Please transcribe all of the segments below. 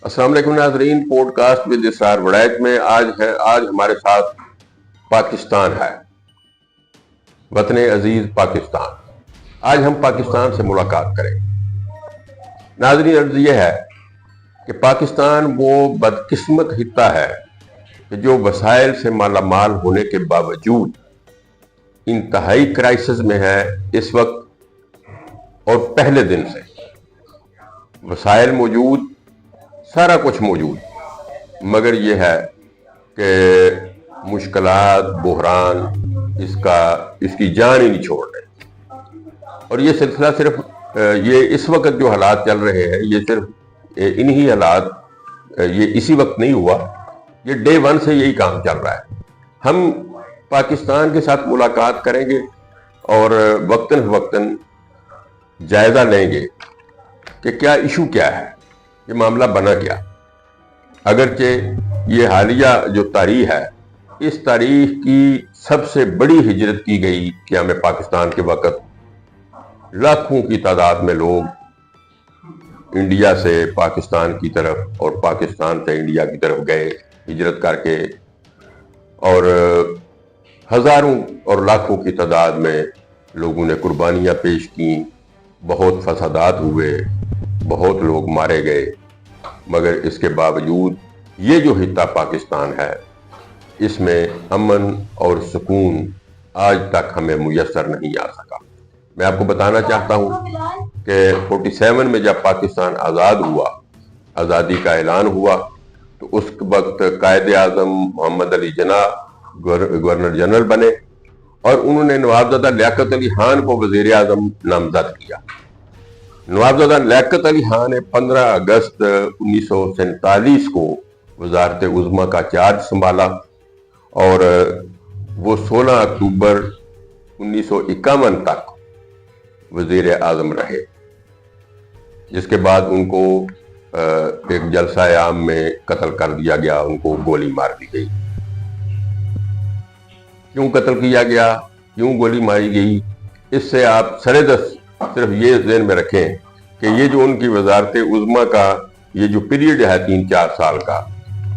السلام علیکم ناظرین، پوڈ کاسٹ ود اسرار وڑیچ میں آج ہمارے ساتھ پاکستان ہے، وطن عزیز پاکستان۔ آج ہم پاکستان سے ملاقات کریں۔ ناظرین، عرض یہ ہے کہ پاکستان وہ بدقسمت خطہ ہے کہ جو وسائل سے مالا مال ہونے کے باوجود انتہائی کرائسس میں ہے اس وقت، اور پہلے دن سے وسائل موجود، سارا کچھ موجود، مگر یہ ہے کہ مشکلات، بحران اس کی جان ہی نہیں چھوڑ رہے۔ اور یہ سلسلہ صرف یہ اس وقت جو حالات چل رہے ہیں، یہ صرف انہی حالات، یہ اسی وقت نہیں ہوا، یہ ڈے ون سے یہی کام چل رہا ہے۔ ہم پاکستان کے ساتھ ملاقات کریں گے اور وقتاً فوقتاً جائزہ لیں گے کہ کیا ایشو کیا ہے، یہ معاملہ بنا کیا۔ اگرچہ یہ حالیہ جو تاریخ ہے، اس تاریخ کی سب سے بڑی ہجرت کی گئی قیام پاکستان کے وقت لاکھوں کی تعداد میں لوگ انڈیا سے پاکستان کی طرف اور پاکستان سے انڈیا کی طرف گئے ہجرت کر کے، اور ہزاروں اور لاکھوں کی تعداد میں لوگوں نے قربانیاں پیش کی، بہت فسادات ہوئے، بہت لوگ مارے گئے، مگر اس کے باوجود یہ جو خطہ پاکستان ہے، اس میں امن اور سکون آج تک ہمیں میسر نہیں آ سکا۔ میں آپ کو بتانا چاہتا ہوں کہ 47 میں جب پاکستان آزاد ہوا، آزادی کا اعلان ہوا، تو اس وقت قائد اعظم محمد علی جناح گورنر جنرل بنے، اور انہوں نے نوابزادہ لیاقت علی خان کو وزیر اعظم نامزد کیا۔ نوابزادہ لیاقت علی خان نے 15 اگست 1947 کو وزارت عظمیٰ کا چارج سنبھالا، اور وہ 16 اکتوبر 1951 تک وزیر اعظم رہے، جس کے بعد ان کو ایک جلسہ عام میں قتل کر دیا گیا، ان کو گولی مار دی گئی۔ کیوں قتل کیا گیا، کیوں گولی ماری گئی، اس سے آپ سردست صرف یہ ذہن میں رکھیں کہ یہ جو ان کی وزارت عظمیٰ کا یہ جو پیریڈ ہے 3-4 سال کا،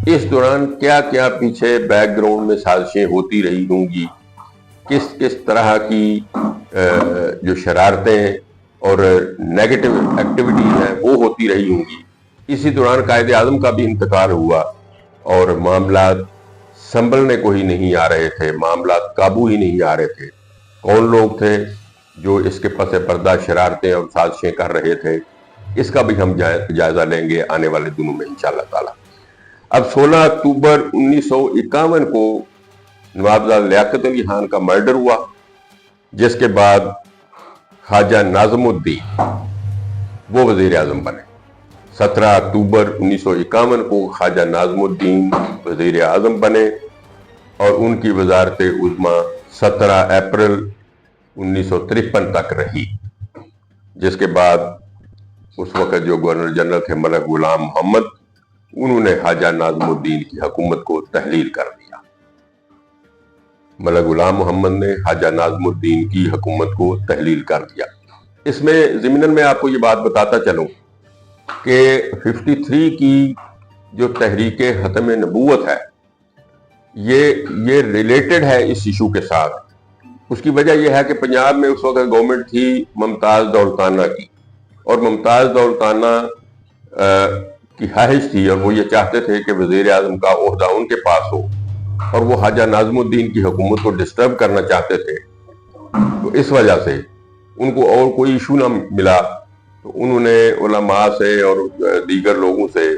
اس دوران کیا کیا پیچھے بیک گراؤنڈ میں سازشیں ہوتی رہی ہوں گی، کس طرح کی جو شرارتیں اور نیگیٹو ایکٹیویٹیز ہیں وہ ہوتی رہی ہوں گی۔ اسی دوران قائد اعظم کا بھی انتقال ہوا، اور معاملات سنبھلنے کو ہی نہیں آ رہے تھے، معاملات قابو ہی نہیں آ رہے تھے۔ کون لوگ تھے جو اس کے پس پردہ شرارتیں اور سازشیں کر رہے تھے، اس کا بھی ہم جائزہ لیں گے آنے والے دنوں میں انشاءاللہ تعالی۔ اب 16 اکتوبر 1951 کو نوابزادہ لیاقت علی خان کا مرڈر ہوا، جس کے بعد خواجہ ناظم الدین وہ وزیر اعظم بنے۔ 17 اکتوبر 1951 کو خواجہ ناظم الدین وزیر اعظم بنے، اور ان کی وزارت عظمیٰ 17 اپریل 1953 تک رہی، جس کے بعد اس وقت جو گورنر جنرل تھے ملک غلام محمد، انہوں نے خواجہ ناظم الدین کی حکومت کو تحلیل کر دیا۔ ملک غلام محمد نے خواجہ ناظم الدین کی حکومت کو تحلیل کر دیا۔ اس میں ضمناً میں آپ کو یہ بات بتاتا چلوں کہ 53 کی جو تحریک ختم نبوت ہے، یہ ریلیٹڈ ہے اس ایشو کے ساتھ۔ اس کی وجہ یہ ہے کہ پنجاب میں اس وقت گورنمنٹ تھی ممتاز دولتانہ کی، اور ممتاز دولتانہ کی خواہش تھی، اور وہ یہ چاہتے تھے کہ وزیر اعظم کا عہدہ ان کے پاس ہو، اور وہ خواجہ ناظم الدین کی حکومت کو ڈسٹرب کرنا چاہتے تھے۔ تو اس وجہ سے ان کو اور کوئی ایشو نہ ملا، تو انہوں نے علماء سے اور دیگر لوگوں سے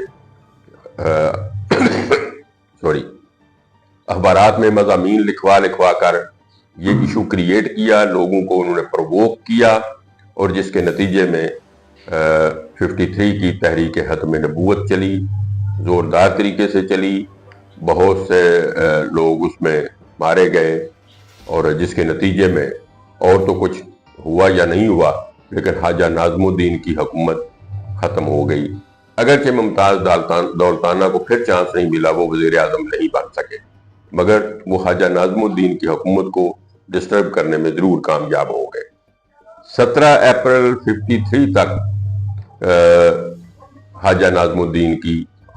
اخبارات میں مضامین لکھوا کر یہ ایشو کریٹ کیا، لوگوں کو انہوں نے پرووک کیا، اور جس کے نتیجے میں 53 کی تحریک ختم نبوت چلی، زوردار طریقے سے چلی، بہت سے لوگ اس میں مارے گئے، اور جس کے نتیجے میں اور تو کچھ ہوا یا نہیں ہوا، لیکن خواجہ ناظم الدین کی حکومت ختم ہو گئی۔ اگرچہ ممتاز دولتانہ کو پھر چانس نہیں ملا، وہ وزیر اعظم نہیں بن سکے، مگر وہ خواجہ ناظم الدین کی حکومت کو ڈسٹرب کرنے میں ضرور کامیاب ہو گئے۔ 17 اپریل 53 تک خواجہ ناظم الدین کی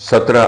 17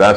10